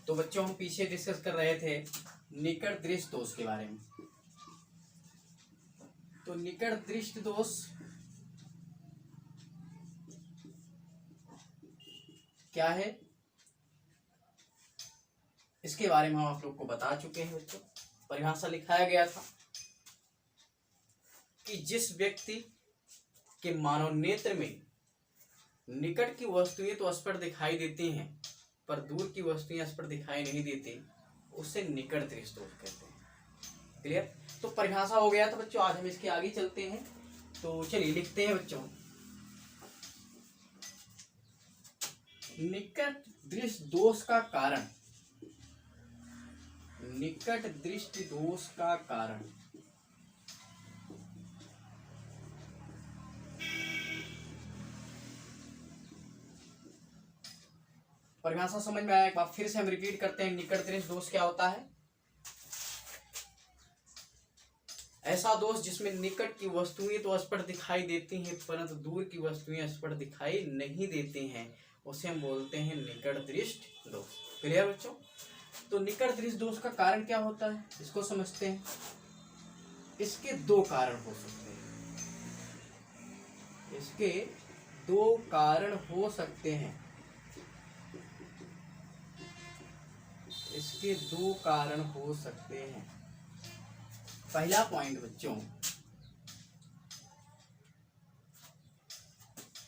तो बच्चों हम पीछे डिस्कस कर रहे थे निकट दृष्ट दोष के बारे में। तो निकट दृष्ट दोष क्या है, इसके बारे में हम आप लोग को बता चुके हैं बच्चों। परिभाषा लिखाया गया था कि जिस व्यक्ति के मानव नेत्र में निकट की वस्तुएं तो स्पष्ट दिखाई देती हैं पर दूर की वस्तुएं स्पष्ट दिखाई नहीं देती, उसे निकट दृष्ट दोष कहते हैं। क्लियर? तो परिभाषा हो गया था बच्चों। आज हम इसके आगे चलते हैं। तो चलिए लिखते हैं बच्चों, निकट दृष्ट दोष का कारण। निकट दृष्टि दोष का कारण परिभाषा समझ में आया? एक बार फिर से हम रिपीट करते हैं। निकट दृष्टि दोष क्या होता है? ऐसा दोष जिसमें निकट की वस्तुएं तो स्पष्ट दिखाई देती हैं परंतु दूर की वस्तुएं स्पष्ट दिखाई नहीं देती हैं, उसे हम बोलते हैं निकट दृष्टि दोष। क्लियर बच्चों? तो निकट दृष्टि दोष का कारण क्या होता है, इसको समझते हैं। इसके दो कारण हो सकते हैं। इसके दो कारण हो सकते हैं। इसके दो कारण हो सकते हैं। पहला पॉइंट बच्चों,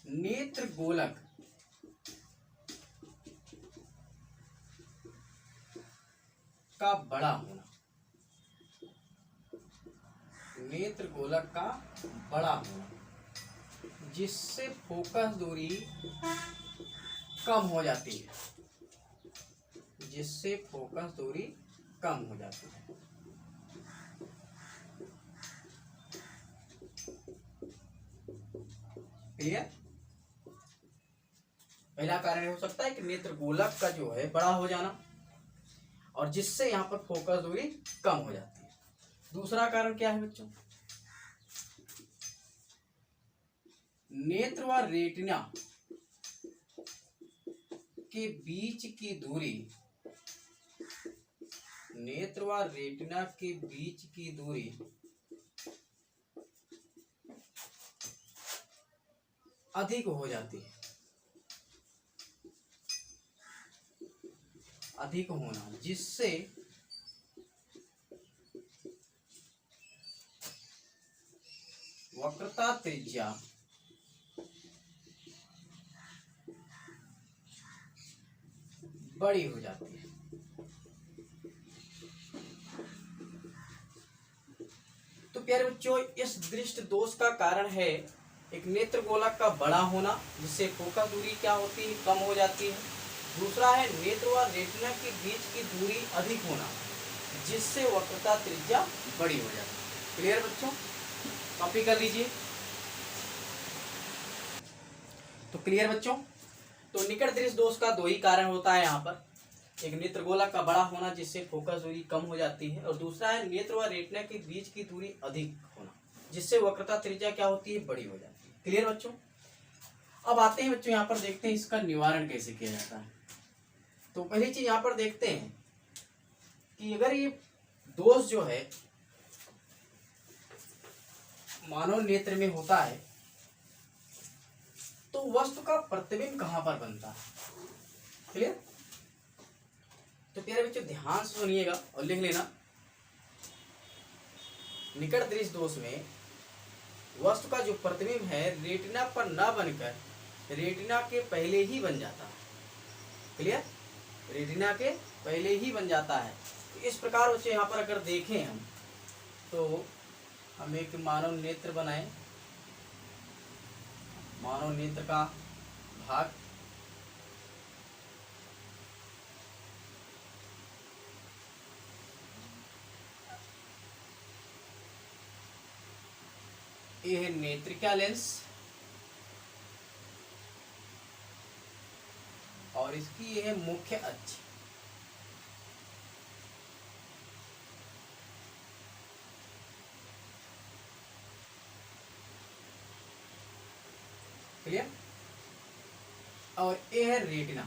नेत्र गोलक का बड़ा होना। नेत्र गोलक का बड़ा होना जिससे फोकस दूरी कम हो जाती है। जिससे फोकस दूरी कम हो जाती है। क्लियर? पहला कारण हो सकता है कि नेत्र गोलक का जो है बड़ा हो जाना और जिससे यहाँ पर फोकस दूरी कम हो जाती है। दूसरा कारण क्या है बच्चों? नेत्र व रेटिना के बीच की दूरी। नेत्र व रेटिना के बीच की दूरी अधिक हो जाती है। अधिक होना जिससे वक्रता त्रिज्या बड़ी हो जाती है। तो प्यारे बच्चों, इस दृष्टि दोष का कारण है एक नेत्र गोलक का बड़ा होना जिससे फोकस दूरी क्या होती है, कम हो जाती है। दूसरा है नेत्र व रेटिना के बीच की दूरी अधिक होना जिससे वक्रता त्रिज्या बड़ी हो जाती है। क्लियर बच्चों? कॉपी कर लीजिए। तो क्लियर बच्चों? तो निकट दृष्टि दोष का दो ही कारण होता है यहाँ पर। एक नेत्र गोलक का बड़ा होना जिससे फोकस दूरी कम हो जाती है और दूसरा है नेत्र व रेटिना के बीच की दूरी अधिक होना जिससे वक्रता त्रिज्या क्या होती है, बड़ी हो जाती है। क्लियर बच्चों? अब आते हैं बच्चों यहाँ पर, देखते हैं इसका निवारण कैसे किया जाता है। तो पहली चीज यहाँ पर देखते हैं कि अगर ये दोष जो है मानव नेत्र में होता है तो वस्तु का प्रतिबिंब कहां पर बनता है। क्लियर? तो प्यारे बच्चों ध्यान से सुनिएगा और लिख लेना। निकट दृष्टि दोष में वस्तु का जो प्रतिबिंब है रेटिना पर न बनकर रेटिना के पहले ही बन जाता है। क्लियर? रेटिना के पहले ही बन जाता है। तो इस प्रकार बच्चों यहाँ पर अगर देखें हम तो हम एक मानव नेत्र बनाएं। मानव नेत्र का भाग ये है नेत्रिका लेंस और इसकी ये है मुख्य अक्ष। क्लियर? और ये है रेटिना।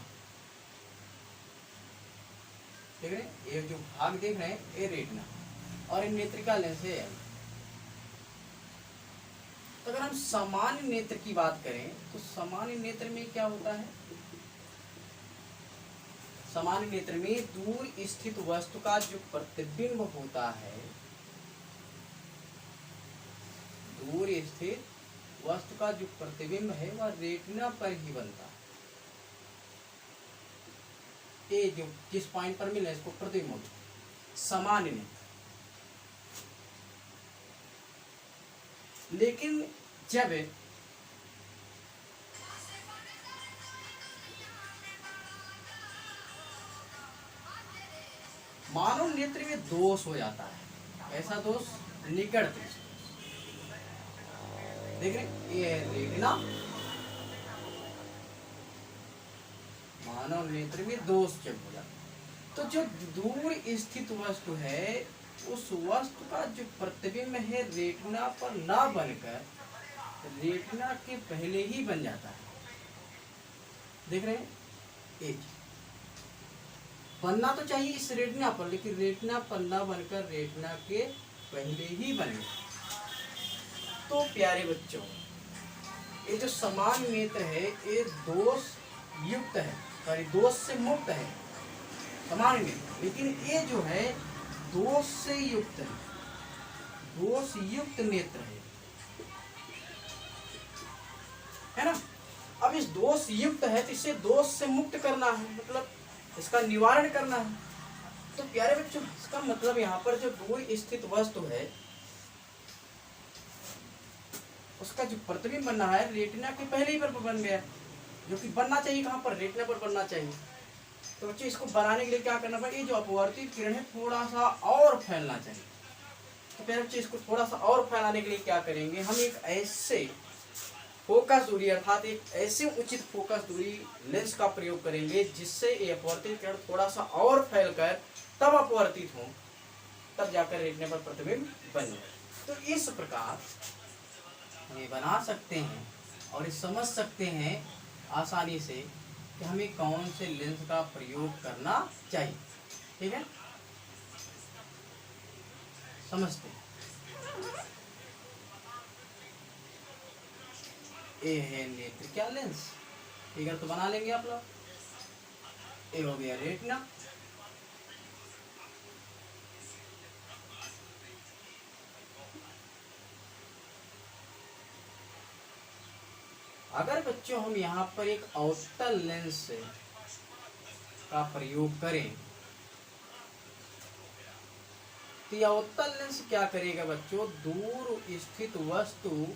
देख रहे हैं, ये जो भाग देख रहे हैं ये रेटिना और ये नेत्रिका लेंस है। तो अगर हम सामान्य नेत्र की बात करें तो सामान्य नेत्र में क्या होता है? सामान्य नेत्र में दूर स्थित वस्तु का जो प्रतिबिंब होता है, दूर स्थित वस्तु का जो प्रतिबिंब है वह रेटिना पर ही बनता है। ये जो जिस पॉइंट पर मिले इसको प्रतिबिंब सामान्य नेत्र। लेकिन जब मानव नेत्र में दोष हो जाता है, ऐसा दोष निकट दृष्टि, देख रहे ये रेटिना, मानव नेत्र में दोष जब हो जाता है तो जो दूर स्थित वस्तु है उस वस्तु का जो प्रतिबिंब है रेटिना पर ना बनकर रेटिना के पहले ही बन जाता है। देख रहे हैं, एक बनना तो चाहिए इस रेटिना पर, लेकिन रेटिना पर ना बनकर रेटिना के पहले ही बन गया। तो प्यारे बच्चों, ये जो समान नेत्र है ये दोष युक्त है, सॉरी दोष से मुक्त है समान नेत्र, लेकिन ये जो है दोष से युक्त है, दोष युक्त नेत्र है ना। अब इस दोष युक्त है तो इसे दोष से मुक्त करना है, मतलब इसका निवारण करना है। तो प्यारे बच्चों, इसका मतलब यहाँ पर जो दूर स्थित वस्तु है उसका जो प्रतिबिंब बनना है रेटिना के पहले ही पर बन गया, जो कि बनना चाहिए कहाँ पर? रेटिना पर बनना चाहिए। तो बच्चे इसको बनाने के लिए क्या करना पड़ेगा? ये जो अपवर्तित किरण है थोड़ा सा और फैलना चाहिए। तो प्यारे बच्चे, इसको थोड़ा सा और फैलाने के लिए क्या करेंगे? हम एक ऐसे फोकस दूरी अर्थात एक ऐसे उचित फोकस दूरी लेंस का प्रयोग करेंगे जिससे ये अपवर्तित किरण थोड़ा सा और फैलकर तब अपवर्तित हो, तब जाकर रेटिना पर प्रतिबिंब बन जाए। तो इस प्रकार हम ये बना सकते हैं और ये समझ सकते हैं आसानी से कि हमें कौन से लेंस का प्रयोग करना चाहिए। ठीक है, समझते हैं। ये है नेत्र क्या लेंस, फिगर तो बना लेंगे आप लोग। ये हो गया रेटिना, अगर बच्चों हम यहाँ पर एक अवतल लेंस का प्रयोग करें तो यह अवतल लेंस क्या करेगा बच्चों? दूर स्थित वस्तु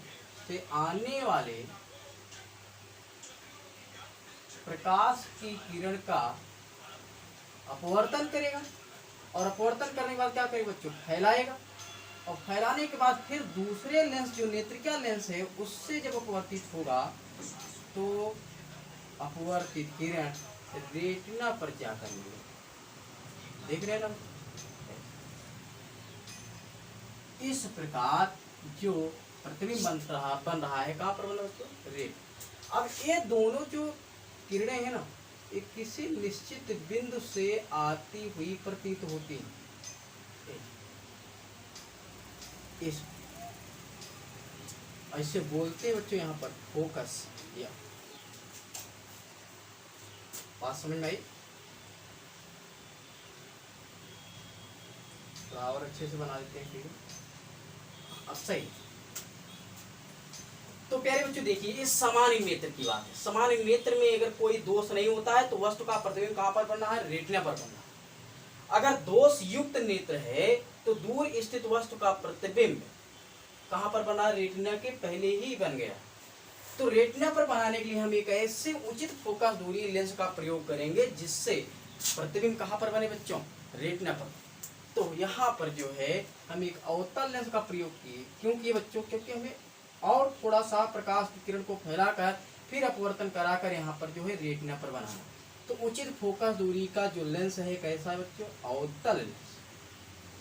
से आने वाले प्रकाश की किरण का अपवर्तन करेगा और अपवर्तन करने के बाद क्या करेगा बच्चों? फैलाएगा, और फैलाने के बाद फिर दूसरे लेंस जो नेत्रिका लेंस है उससे जब अपवर्तित होगा तो अपवर्तित किरण रेटिना पर जाकर मिलेगी। देख रहे हैं ना, इस प्रकार जो प्रतिबिंब बन रहा है कहाँ पर बन रहा है? रेट। अब ये दोनों जो किरणें हैं ना, ये किसी निश्चित बिंदु से आती हुई प्रतीत होती हैं। इस ऐसे बोलते हैं बच्चों यहाँ पर फोकस, या बात समझ में आई? तो और अच्छे से बना देते हैं फिर। अब सही। तो प्यारे बच्चों देखिए, इस सामान्य नेत्र की बात है। सामान्य नेत्र में अगर कोई दोष नहीं होता है तो वस्तु का प्रतिबिंब कहाँ पर बनना है? रेटिना पर बनना है। अगर दोष युक्त नेत्र है तो दूर स्थित वस्तु का प्रतिबिंब कहाँ पर बना? रेटिना के पहले ही बन गया। तो रेटिना पर बनाने के लिए हम एक ऐसे उचित फोकस दूरी लेंस का प्रयोग करेंगे जिससे प्रतिबिंब कहाँ पर बने बच्चों? रेटिना पर। तो यहाँ पर जो है हम एक अवतल लेंस का प्रयोग किए। क्यों किए बच्चों? क्योंकि हमें और थोड़ा सा प्रकाश की किरण को फैलाकर फिर अपवर्तन कराकर यहाँ पर जो है रेटिना पर बनाना। तो उचित फोकस दूरी का जो लेंस है कैसा है बच्चों? अवतल लेंस।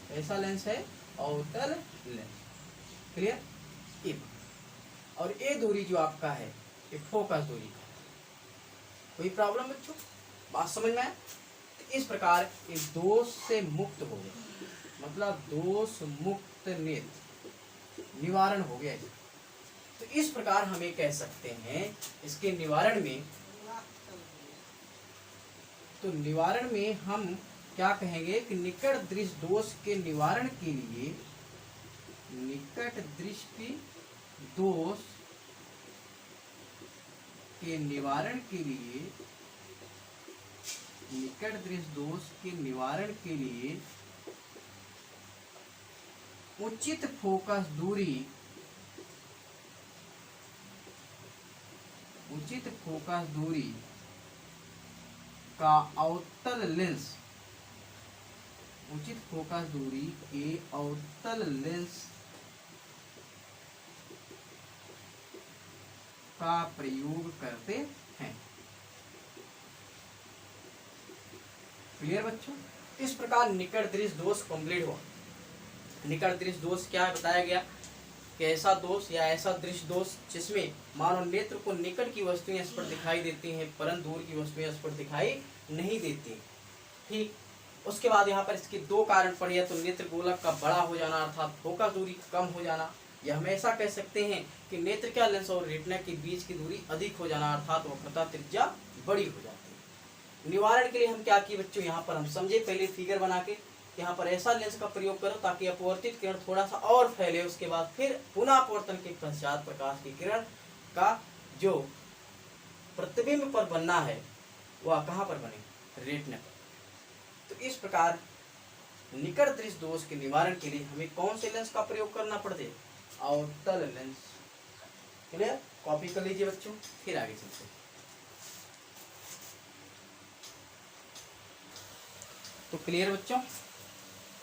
कैसा लेंस है? अवतल लेंस। क्लियर? और ये दूरी जो आपका है ये फोकस दूरी का। कोई प्रॉब्लम बच्चों? बात समझ में आए? इस प्रकार एक दोष से मुक्त हो गए, मतलब दोष मुक्त नेत्र निवारण हो गया। तो इस प्रकार हमें कह सकते हैं इसके निवारण में, तो निवारण में हम क्या कहेंगे कि निकट दृष्टि दोष के निवारण के लिए, निकट दृष्टि दोष के निवारण के लिए, निकट दृष्टि दोष के निवारण के लिए उचित फोकस दूरी, उचित फोकस दूरी का अवतल लेंस, उचित फोकस दूरी के अवतल लेंस का प्रयोग करते हैं। क्लियर बच्चों? इस प्रकार निकट दृष्टि दोष कंप्लीट हुआ। निकट दृष्टि दोष क्या बताया गया कि ऐसा दोष या ऐसा दृष्टि दोष जिसमें मानव नेत्र को निकट की वस्तुएं स्पष्ट दिखाई देती हैं परंतु दूर की वस्तुएं स्पष्ट दिखाई नहीं देती। ठीक, उसके बाद यहाँ पर इसके दो कारण पढ़े, तो नेत्र गोलक का बड़ा हो जाना अर्थात फोकस दूरी कम हो जाना, या हम ऐसा कह सकते हैं कि नेत्र का लेंस और रेटिना के बीच की दूरी अधिक हो जाना अर्थात वक्रता त्रिज्या बड़ी हो जाती है। निवारण के लिए हम क्या किए बच्चों, यहाँ पर हम समझे पहले फिगर बना के, यहाँ पर ऐसा लेंस का प्रयोग करो ताकि अपवर्तित किरण थोड़ा सा और फैले, उसके बाद फिर पुनः अपवर्तन के पश्चात प्रकाश की किरण का जो प्रतिबिंब पर बनना है वह कहाँ पर बने, रेटिना पर। तो इस प्रकार निकट दृष्टि दोष के निवारण के लिए हमें कौन से लेंस का प्रयोग करना पड़ते, अवतल लेंस। क्लियर? कॉपी कर लीजिए बच्चों, फिर आगे चलते हैं। तो क्लियर बच्चों,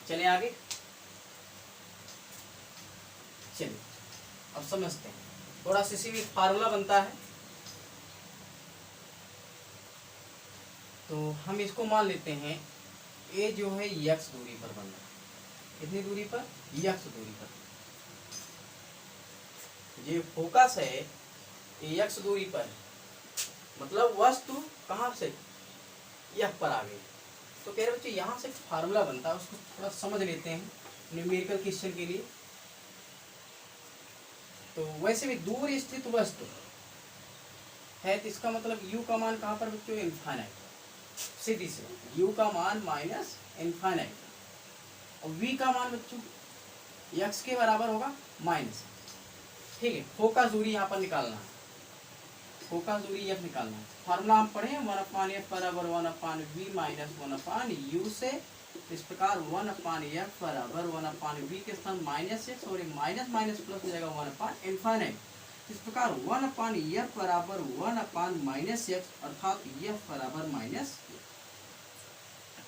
चले आगे। चलिए अब समझते हैं, थोड़ा सा इसी में फार्मूला बनता है, तो हम इसको मान लेते हैं ए जो है यक्स दूरी पर बनना है। कितनी दूरी पर? यक्स दूरी पर। ये फोकस है यक्स दूरी पर, मतलब वस्तु कहाँ से यक्स पर आ गई। तो कह रहे बच्चे यहाँ से फार्मूला बनता है, उसको थोड़ा समझ लेते हैं न्यूमेरिकल क्वेश्चन के लिए। तो वैसे भी दूर स्थित वस्तु है तो इसका मतलब u का मान कहाँ पर बच्चों, इनफाइनाइट। सीधी से u का मान माइनस इनफाइनाइट, और v का मान बच्चों x के बराबर होगा माइनस। ठीक है, फोकस दूरी यहाँ पर निकालना है, फोकस दूरी f निकालना है। फार्मूला हम पढ़े 1/f बराबर 1/v माइनस 1/u से। इस प्रकार 1/f बराबर 1/v के स्थान -x और माइनस माइनस प्लस हो जाएगा 1/इनफाइनाइट। इस प्रकार 1/f बराबर 1/-x अर्थात f बराबर माइनस।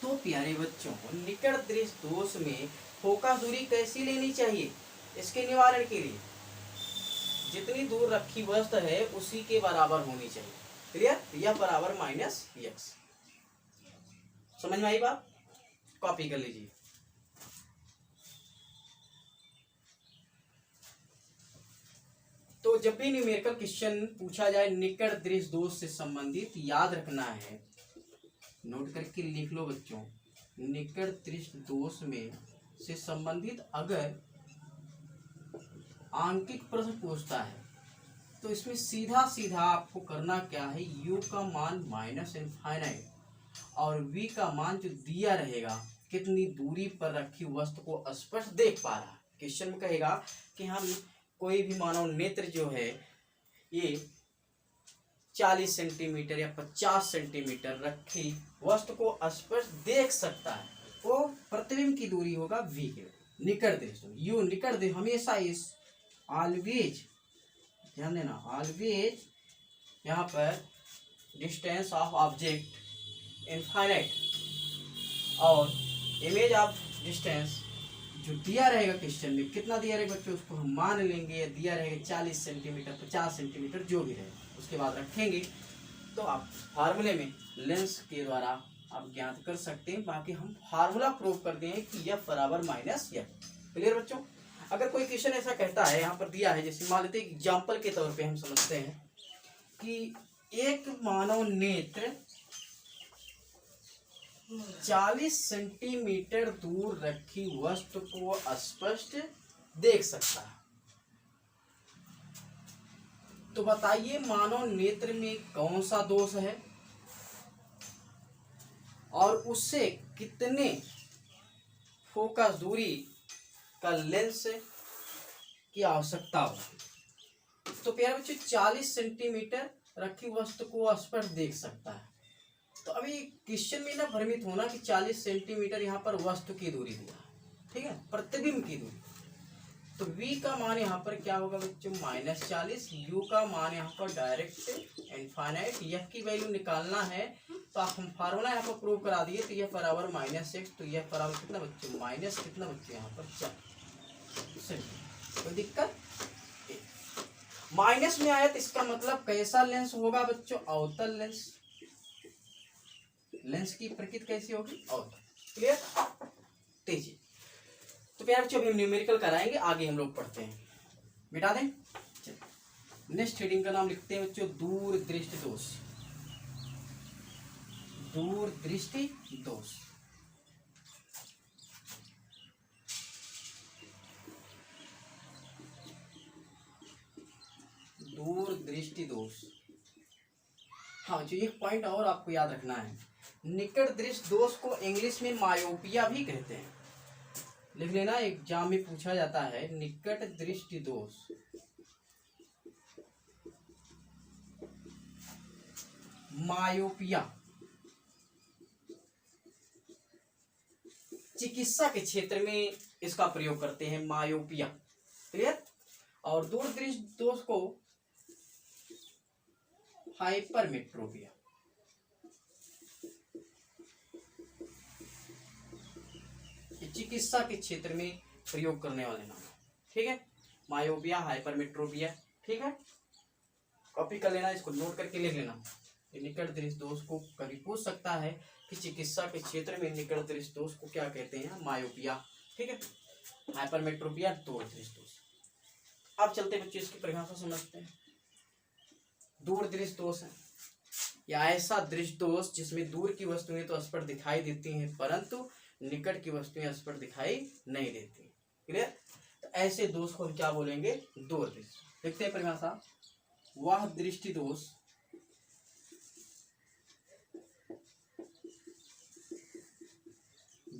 तो प्यारे बच्चों, निकट दृष्टि दोष में फोकस दूरी कैसी लेनी चाहिए, इसके निवारण के लिए जितनी दूर रखी वस्तु है उसी के बराबर होनी चाहिए। क्लियर? f बराबर -x। समझ में आई बात? कॉपी कर लीजिए। तो जब भी न्यूमेरिकल क्वेश्चन पूछा जाए निकट दृष्टि दोष से संबंधित, याद रखना है, नोट करके लिख लो बच्चों, निकट दृष्टि दोष में से संबंधित अगर आंकिक प्रश्न पूछता है तो इसमें सीधा सीधा आपको करना क्या है, u का मान माइनस इनफाइनाइट और v का मान जो दिया रहेगा कितनी दूरी पर रखी वस्तु को स्पष्ट देख पा रहा है। क्वेश्चन में कहेगा कि हम कोई भी मानव नेत्र जो है ये 40 सेंटीमीटर या 50 सेंटीमीटर रखी वस्तु को स्पष्ट देख सकता है, वो प्रतिबिंब की दूरी होगा v के निकट दृष्टि। u निकट दृष्टि हमेशा इस ऑलवेज, ध्यान देना, ऑलवेज यहाँ पर डिस्टेंस ऑफ ऑब्जेक्ट इनफाइनाइट और इमेज ऑफ डिस्टेंस जो दिया रहेगा क्वेश्चन में, कितना दिया रहेगा बच्चों उसको हम मान लेंगे, दिया रहेगा 40 सेंटीमीटर 50 सेंटीमीटर जो भी रहेगा, उसके बाद रखेंगे तो आप फार्मूले में लेंस के द्वारा आप ज्ञात कर सकते हैं। बाकी हम फार्मूला प्रूव कर दें कि f बराबर -f। क्लियर बच्चों? अगर कोई क्वेश्चन ऐसा कहता है, यहाँ पर दिया है, जैसे मान लेते हैं एग्जाम्पल के तौर पे हम समझते हैं कि एक मानव नेत्र 40 सेंटीमीटर दूर रखी वस्तु को स्पष्ट देख सकता है। तो बताइए मानव नेत्र में कौन सा दोष है और उससे कितने फोकस दूरी का लेंस की आवश्यकता होगी। तो प्यारे बच्चों 40 सेंटीमीटर रखी वस्तु को स्पष्ट देख सकता है। तो अभी क्वेश्चन में ना भ्रमित होना कि 40 सेंटीमीटर यहाँ पर वस्तु की दूरी दिया है, ठीक है, प्रतिबिंब की दूरी। तो v का मान यहाँ पर क्या होगा बच्चों -40, u का मान यहाँ पर डायरेक्ट इनफाइनाइट, f की वैल्यू निकालना है तो आप हम फार्मूला यहाँ पर प्रूव करा दिए। तो यह बराबर -x, तो यह बराबर कितना बच्चों माइनस कितना बच्चों यहाँ पर 4। कोई दिक्कत माइनस में आया तो इसका मतलब कैसा लेंस होगा बच्चों, अवतल लेंस। लेंस की प्रकृति कैसी होगी, अवतल। क्लियर, तेजी। तो प्यारे बच्चों अभी हम न्यूमेरिकल कराएंगे, आगे हम लोग पढ़ते हैं। मिटा दें। नेक्स्ट हेडिंग का नाम लिखते हैं बच्चों दूर दृष्टि दोष। दूर दृष्टि दोष। दूर दृष्टि दोष। हाँ जो एक पॉइंट और आपको याद रखना है, निकट दृष्टि दोष को इंग्लिश में मायोपिया भी कहते हैं। लिख लेना, एग्जाम में पूछा जाता है निकट दृष्टि दोष। मायोपिया चिकित्सा के क्षेत्र में इसका प्रयोग करते हैं, मायोपिया। क्लियर। और दूर दृष्टि दोष को हाइपरमेट्रोपिया। चिकित्सा के क्षेत्र में प्रयोग करने वाले नाम, ठीक है, मायोपिया, हाइपरमेट्रोपिया। ठीक है, कॉपी कर लेना, इसको नोट करके लिख लेना। निकट दृष्टि दोष को कभी पूछ सकता है कि चिकित्सा के क्षेत्र में निकट दृष्टि दोष को क्या कहते हैं, मायोपिया। ठीक है, हाइपरमेट्रोपिया, दूर दृष्टि दोष। अब चलते बच्चों इसकी परिभाषा समझते हैं। दूर दृष्टि दोष है या ऐसा दृष्टि दोष जिसमें दूर की वस्तुएं तो स्पष्ट दिखाई देती हैं परंतु निकट की वस्तुएं स्पष्ट दिखाई नहीं देती। क्लियर। तो ऐसे दोष को हम क्या बोलेंगे, दूर दृष्टि। देखते हैं परिभाषा। वह दृष्टि दोष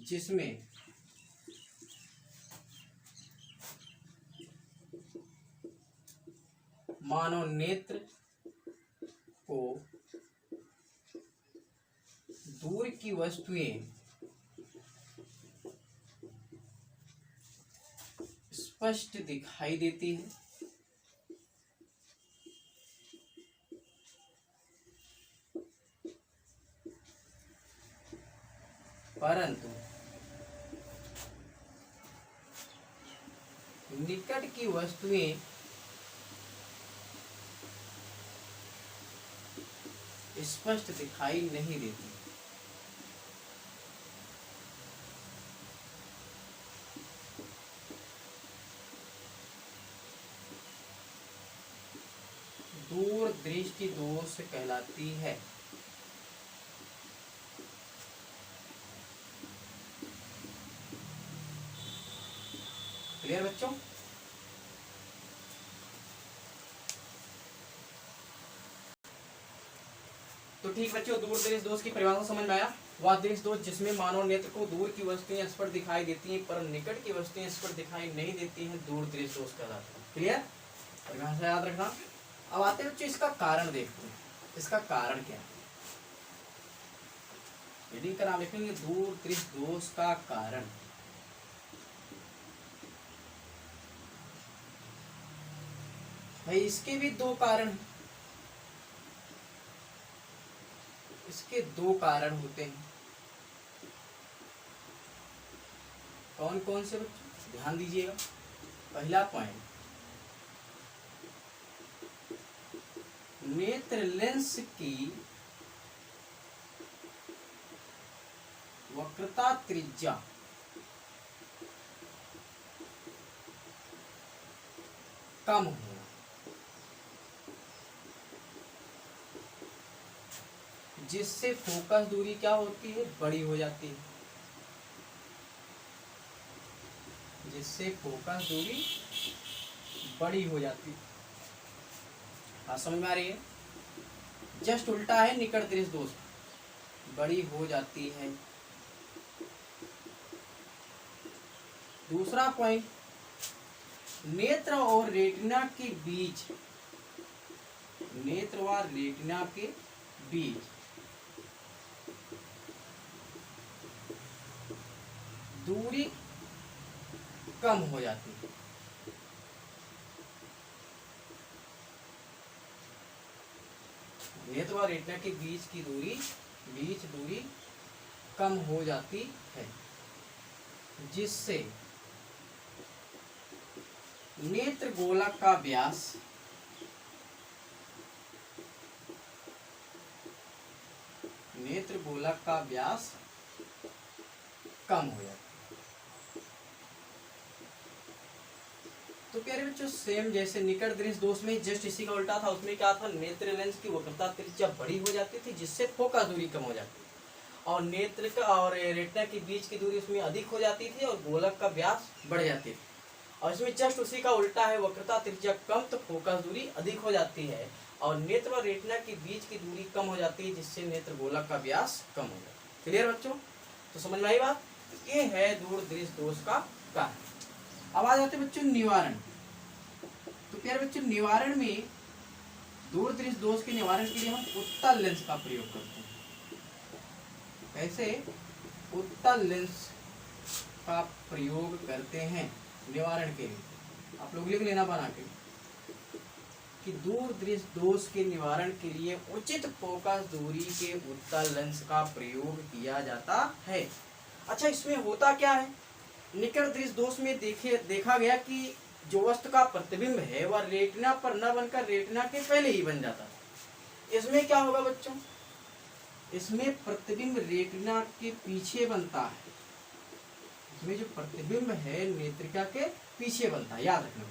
जिसमें मानव नेत्र को दूर की वस्तुएं स्पष्ट दिखाई देती है परंतु निकट की वस्तुएं स्पष्ट दिखाई नहीं देती। दूर दृष्टि दोष कहलाती है। क्लियर बच्चों। तो ठीक बच्चों, दूर दृष्टि दोष की परिभाषा समझ में आया। वह दृष्टि दोष जिसमें मानव नेत्र को दूर की वस्तुएं स्पष्ट दिखाई देती हैं पर निकट की वस्तुएं स्पष्ट दिखाई नहीं देती हैं, दूर दृष्टि दोष कहलाता है। क्लियर, परिभाषा याद रखना। अब आते हैं बच्चों इसका कारण देखते हैं, इसका कारण क्या है। हेडिंग का नाम लिखेंगे दूर दृष्टि दोष का कारण। भाई इसके भी दो कारण हैं, इसके दो कारण होते हैं। कौन कौन से बच्चों, ध्यान दीजिएगा। पहला पॉइंट, नेत्र लेंस की वक्रता त्रिज्या कम होना। जिससे फोकस दूरी क्या होती है, बड़ी हो जाती है। जिससे फोकस दूरी बड़ी हो जाती है। हाँ, समझ में आ रही है? जस्ट उल्टा है निकट दृष्टि दोष, बड़ी हो जाती है। दूसरा पॉइंट, नेत्र और रेटिना के बीच, नेत्र व रेटिना के बीच दूरी कम हो जाती है। नेत्र व रेटिना के बीच की दूरी कम हो जाती है, जिससे नेत्र गोलक का व्यास कम हो जाता है। तो प्यारे बच्चों, सेम जैसे निकट दृष्टि दोष में जस्ट इसी का उल्टा था। उसमें क्या था, नेत्र लेंस की वक्रता त्रिज्या बड़ी हो जाती थी, जिससे फोकस दूरी कम हो जाती थी, और नेत्र का और रेटिना के बीच की दूरी उसमें अधिक हो जाती थी और गोलक का व्यास बढ़ जाती थी। और इसमें जस्ट उसी का उल्टा है, वक्रता त्रिज्या कम तो फोकस दूरी अधिक हो जाती है, और नेत्र और रेटिना के बीच की दूरी कम हो जाती है, जिससे नेत्र गोलक का व्यास कम हो जाता है। क्लियर बच्चों? तो समझ में आई बात? ये है दूर दृष्टि दोष का कारण। अब आ जाते बच्चों निवारण। तो प्यारे बच्चों, निवारण में दूर दृष्टि दोष के निवारण के लिए हम उत्तल लेंस का प्रयोग करते हैं। कैसे? उत्तल लेंस का प्रयोग करते हैं निवारण के लिए। आप लोग लिख लेना बना के कि दूर दृष्टि दोष के निवारण के लिए उचित फोकस दूरी के उत्तल लेंस का प्रयोग किया जाता है। अच्छा, इसमें होता क्या है, निकट दृष्टि दोष में देखा गया कि जो वस्तु का प्रतिबिंब है वह रेटिना पर न बनकर रेटिना के पहले ही बन जाता है। इसमें क्या होगा बच्चों, इसमें प्रतिबिंब रेटिना के पीछे बनता है। इसमें जो प्रतिबिंब है नेत्रिका के पीछे बनता है, याद रखना।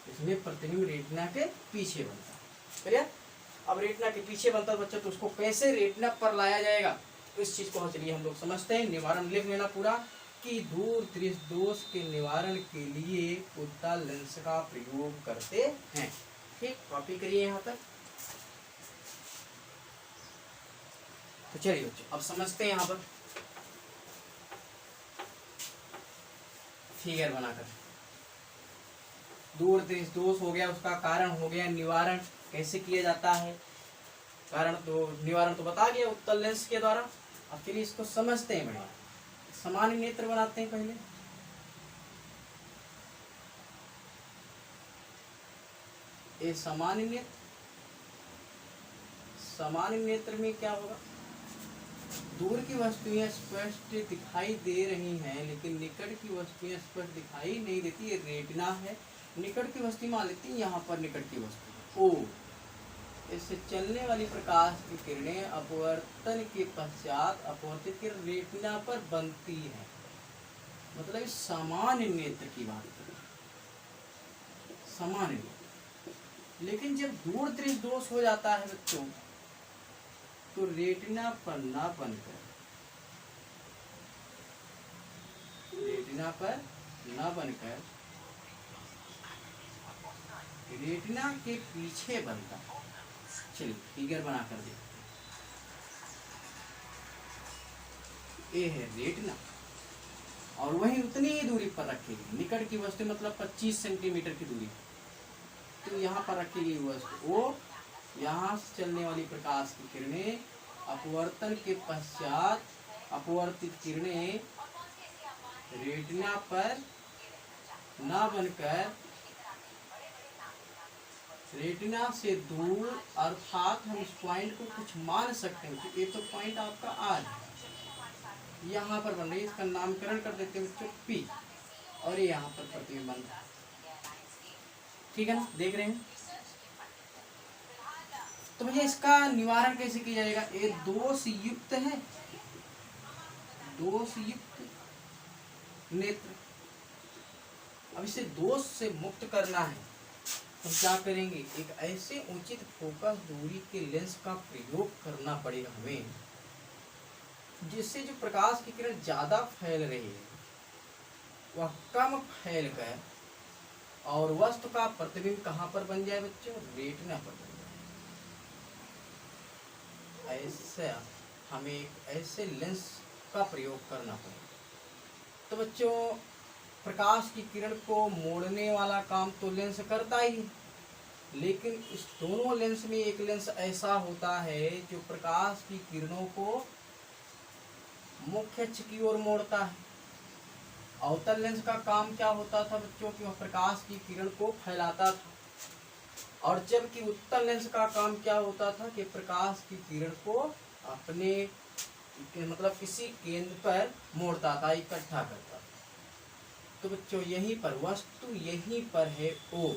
इसमें प्रतिबिंब रेटिना के पीछे बनता है। क्लियर? अब रेटिना के पीछे बनता है बच्चा, तो उसको कैसे रेटिना पर लाया जाएगा, तो इस चीज को चलिए हम लोग समझते हैं। निवारण लिख लेना पूरा कि दूर दृष्टि दोष के निवारण के लिए उत्तल लेंस का प्रयोग करते हैं। ठीक, कॉपी करिए यहाँ तक। तो चलिए बच्चों, अब समझते हैं यहाँ पर फिगर बनाकर। दूर दृष्टि दोष हो गया, उसका कारण हो गया निवारण, कैसे किया जाता है। कारण तो निवारण तो बता गया उत्तल लेंस के द्वारा। अब फिर इसको समझते हैं बढ़िया। सामान्य नेत्र बनाते हैं पहले। ये सामान्य नेत्र में क्या होगा, दूर की वस्तुएं स्पष्ट दिखाई दे रही हैं, लेकिन निकट की वस्तुएं स्पष्ट दिखाई नहीं देती। ये रेटिना है, निकट की वस्तु मान लेती है यहाँ पर निकट की वस्तु ओ। इससे चलने वाली प्रकाश की किरणें अपवर्तन के पश्चात अपवर्तित किरण रेटिना पर बनती है। मतलब इस सामान्य नेत्र की बात करें, सामान्य नेत्र। लेकिन जब दूर दृष्टि दोष हो जाता है बच्चों, तो रेटिना पर ना बनकर रेटिना के पीछे बनता है। चलिए फिगर बना कर देखते हैं। ये है रेटिना, और वही उतनी ही दूरी पर रखेगी निकट की वस्तु, मतलब 25 सेंटीमीटर की दूरी। तो यहाँ पर रखेगी वस्तु ओ, यहाँ से चलने वाली प्रकाश की किरणें अपवर्तन के पश्चात अपवर्तित किरणें रेटिना पर न बनकर रेटिना से दूर, अर्थात हम इस पॉइंट को कुछ मान सकते हैं। तो ये तो पॉइंट आपका आर है, यहाँ पर बन रही है, इसका नामकरण कर देते हैं बच्चों पी, और ये यहाँ पर प्रतिबिंब बन रहा है। ठीक है ना, देख रहे हैं? तो भैया इसका निवारण कैसे किया जाएगा? ये दोष युक्त है, दोष युक्त नेत्र। अब इसे दोष से मुक्त करना है, हम क्या करेंगे, एक ऐसे उचित फोकस दूरी के लेंस का प्रयोग करना पड़ेगा हमें, जिससे जो प्रकाश की किरण ज्यादा फैल रही है वह कम फैल कर और वस्तु का प्रतिबिंब कहाँ पर बन जाए बच्चों, रेटिना पर बन जाए। ऐसा हमें एक ऐसे लेंस का प्रयोग करना पड़ेगा। तो बच्चों प्रकाश की किरण को मोड़ने वाला काम तो लेंस करता ही है, लेकिन इस दोनों लेंस में एक लेंस ऐसा होता है जो प्रकाश की किरणों को मुख्य अक्ष की ओर मोड़ता है। अवतल लेंस का काम क्या होता था बच्चों कि वह प्रकाश की किरण को फैलाता था, और जबकि उत्तल लेंस का काम क्या होता था कि प्रकाश की किरण को अपने मतलब किसी केंद्र पर मोड़ता था, इकट्ठा करता था। तो बच्चों यहीं पर वस्तु यहीं पर है ओ।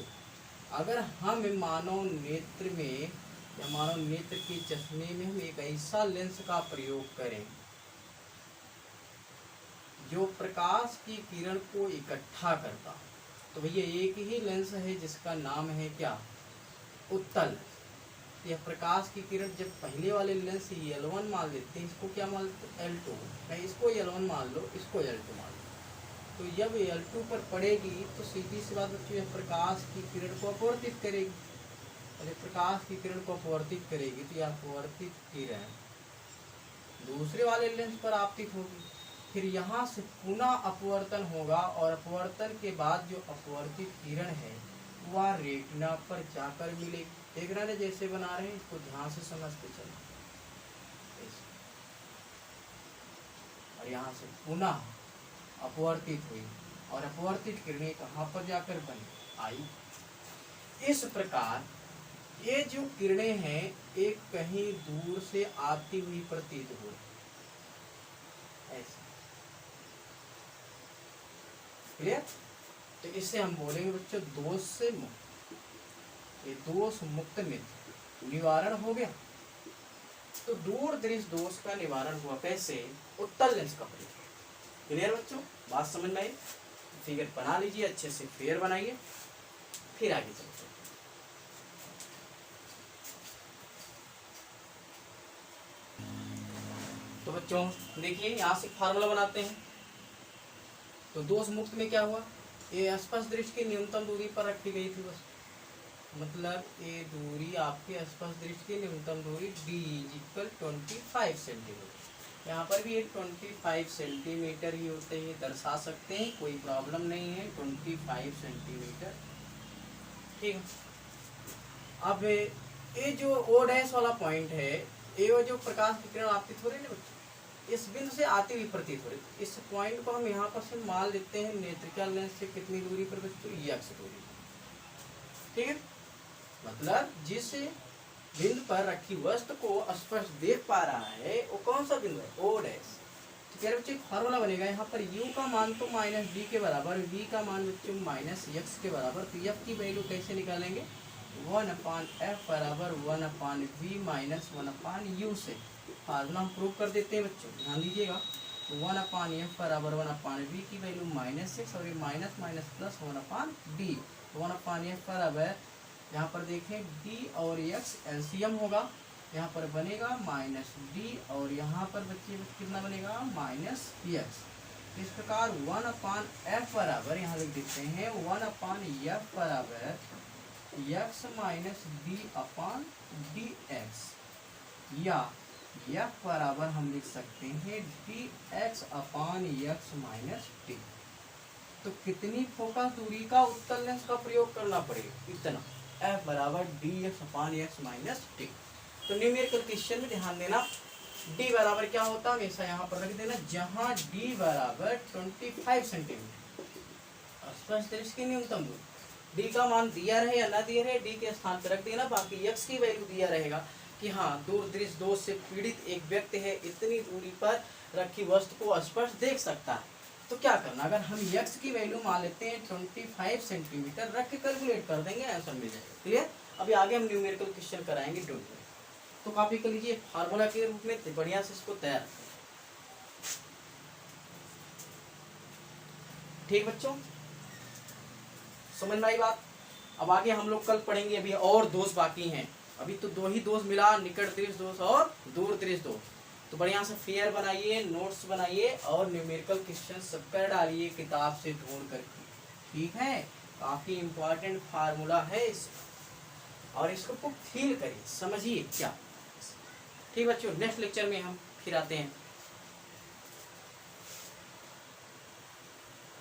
अगर हम मानव नेत्र में या मानव नेत्र के चश्मे में हम एक ऐसा लेंस का प्रयोग करें जो प्रकाश की किरण को इकट्ठा करता, तो भैया एक ही लेंस है जिसका नाम है क्या, उत्तल। यह प्रकाश की किरण जब पहले वाले लेंस L1 मान लेते हैं, इसको क्या मान लेते हैं L2, नहीं इसको L1 मान लो, इसको L2 मान लो, तो जब L2 पर पड़ेगी तो सीधी सी बात बच्चों यह प्रकाश की किरण को अपवर्तित करेगी, और प्रकाश की किरण को अपवर्तित करेगी तो यह अपवर्तित किरण दूसरे वाले लेंस पर आपतित होगी, फिर यहाँ से पुनः अपवर्तन होगा, और अपवर्तन के बाद जो अपवर्तित किरण है वह रेटिना पर जाकर मिलेगी। देख रहे हैं जैसे बना रहे हैं, इसको ध्यान से समझते चलो। और यहाँ से पुनः अपवर्तित हुई, और अपवर्तित किरणें कहाँ पर जाकर बनी, आई। इस प्रकार ये जो किरणें हैं एक कहीं दूर से आती हुई प्रतीत हो, ऐसे क्लियर। तो इससे हम बोलेंगे बच्चों दोष से मुक्त। ये दोष मुक्त नेत्र निवारण हो गया। तो दूर दृश्य दोष का निवारण हुआ कैसे, उत्तल लेंस का प्रयोग। क्लियर बच्चों, बात समझ में आई। फिगर बना लीजिए अच्छे से, फिगर बनाइए, फिर आगे चलते हैं। तो बच्चों देखिए यहाँ से फार्मूला बनाते हैं। तो दोष मुक्त में क्या हुआ, ये स्पर्श दृष्टि की न्यूनतम दूरी पर रखी गई थी बस, मतलब ये दूरी आपके स्पर्श दृष्टि की न्यूनतम दूरी D = 25 सेंटीमीटर। यहाँ पर भी ये 25 सेंटीमीटर ही होते हैं, दर्शा सकते हैं, कोई प्रॉब्लम नहीं है, 25 सेंटीमीटर, ठीक है। अब ये जो O' वाला पॉइंट है, ये वो जो प्रकाश की किरण आपतित हो रही है ना बच्चों, इस बिंदु से आती हुई प्रतीत हो रही, इस पॉइंट को हम यहाँ पर से मान लेते हैं नेत्रिका लेंस से कितनी दूरी पर बच्चों, x दूरी, ठीक है। मतलब जिस बिंदु पर रखी वस्तु को स्पष्ट देख पा रहा है वो कौन सा बिंदु है, O'। तो कह रहे बच्चों फार्मूला बनेगा यहाँ पर u का मान तो -d के बराबर, v का मान बच्चों -x के बराबर। तो f की वैल्यू कैसे निकालेंगे, 1/f बराबर 1/v - 1/u से। फार्मूला हम प्रूव कर देते हैं बच्चों, ध्यान दीजिएगा। 1/f बराबर 1/v की वैल्यू -6, और ये minus minus plus 1/d। 1/f बराबर यहाँ पर देखें d और x एलसीएम होगा, यहाँ पर बनेगा -d, और यहाँ पर बच्चे कितना बनेगा -x। इस प्रकार 1/f बराबर यहाँ लिख देते हैं 1/f बराबर x - d/dx, या f बराबर हम लिख सकते हैं dx/x - d। तो कितनी फोकस दूरी का उत्तल लेंस का प्रयोग करना पड़ेगा, इतना, f बराबर dx/x - d। तो न्यूमेरिकल क्वेश्चन में ध्यान देना, d बराबर क्या होता है हमेशा यहाँ पर रख देना, जहाँ d बराबर 25 सेंटीमीटर स्पर्श दृष्टि की न्यूनतम दूरी, d का मान दिया रहे या ना दिया रहे, d के स्थान पर रख देना, बाकी x की वैल्यू दिया रहेगा कि हाँ दूर दृश्य दोष से पीड़ित एक व्यक्ति है, इतनी दूरी पर रखी वस्तु को स्पर्श देख सकता है। तो क्या करना, अगर हम x की वैल्यू मान लेते हैं 25 सेंटीमीटर, रख के कैलकुलेट कर देंगे, आंसर मिल जाएगा। क्लियर। अभी आगे हम न्यूमेरिकल क्वेश्चन कराएंगे, डोंट वरी। तो कॉपी कर लीजिए फार्मूला के रूप में, बढ़िया से इसको तैयार करें, ठीक बच्चों, समझ में आई बात। अब आगे हम लोग कल पढ़ेंगे, अभी और दोष बाकी हैं। अभी तो 2 ही दोष मिला, निकट दृश्य दोष और दूर दृश्य दोष। तो बढ़िया से फेयर बनाइए, नोट्स बनाइए और न्यूमेरिकल क्वेश्चन सब कर डालिए किताब से ढूंढ करके, ठीक है। काफी इंपॉर्टेंट फार्मूला है और इसको फील करिए, समझिए क्या। ठीक बच्चों, नेक्स्ट लेक्चर में हम फिर आते हैं।